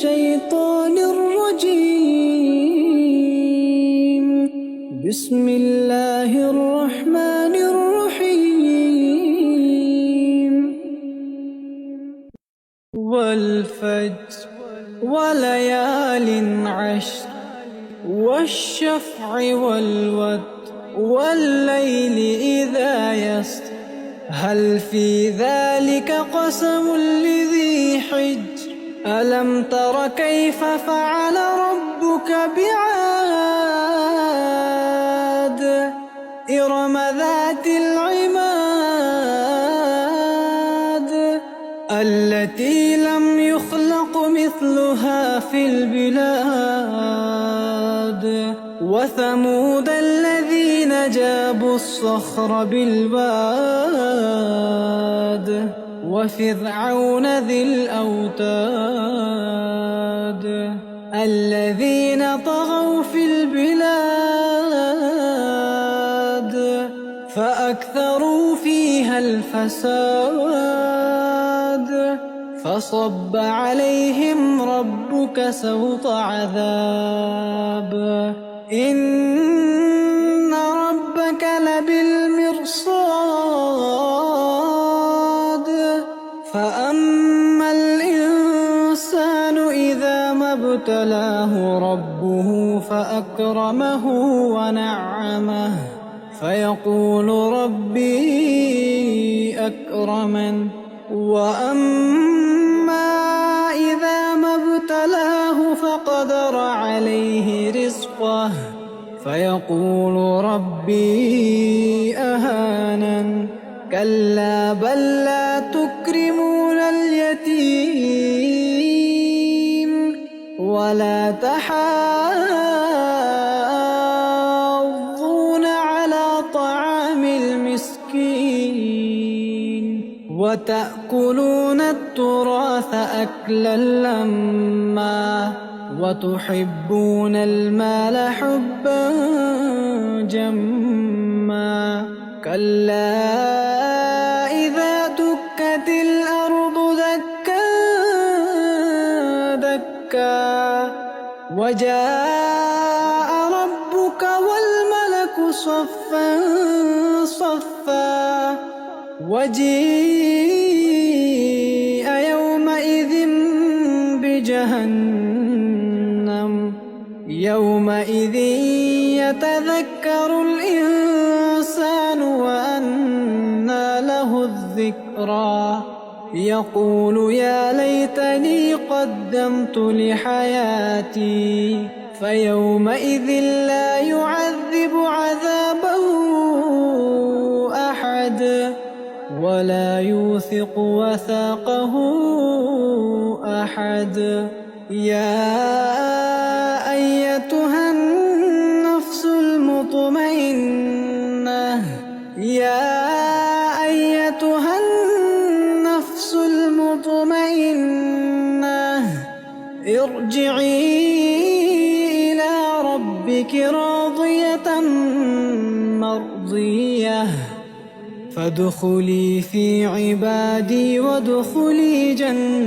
الشيطان الرجيم. بسم الله الرحمن الرحيم. والفجر وليال عشر والشفع والوتر والليل إذا يسر هل في ذلك قسم لذي حجر ألم تر كيف فعل ربك بعاد إرم ذات العماد التي لم يخلق مثلها في البلاد وثمود الذين جابوا الصخر بالواد وفرعون ذي الأوتاد الذين طغوا في البلاد فأكثروا فيها الفساد فصب عليهم ربك سوط عذاب إن ربك لبالمرصاد فأما الإنسان إذا ما ابتلاه ربه فأكرمه ونعمه فيقول ربي أكرمن وأما إذا ما ابتلاه فقدر عليه رزقه فيقول ربي أهانن كلا بل لا تكرمون اليتيم ولا تحاضون على طعام المسكين وتأكلون التراث أكلا لما وتحبون المال حبا جما كلا إذا دكت الأرض دكا دكا وجاء ربك والملك صفا صفا وجيء يومئذ بجهنم يومئذ يتذكر الإنسان وأنى له الذكرى يقول يا ليتني قدمت لحياتي فيومئذ لا يعذب عذابه أحد ولا يوثق وثاقه أحد يا أيتها النفس المطمئنة يا أيتها النفس المطمئنة ارجعي إلى ربك راضية مرضية فادخلي في عبادي وادخلي جنتي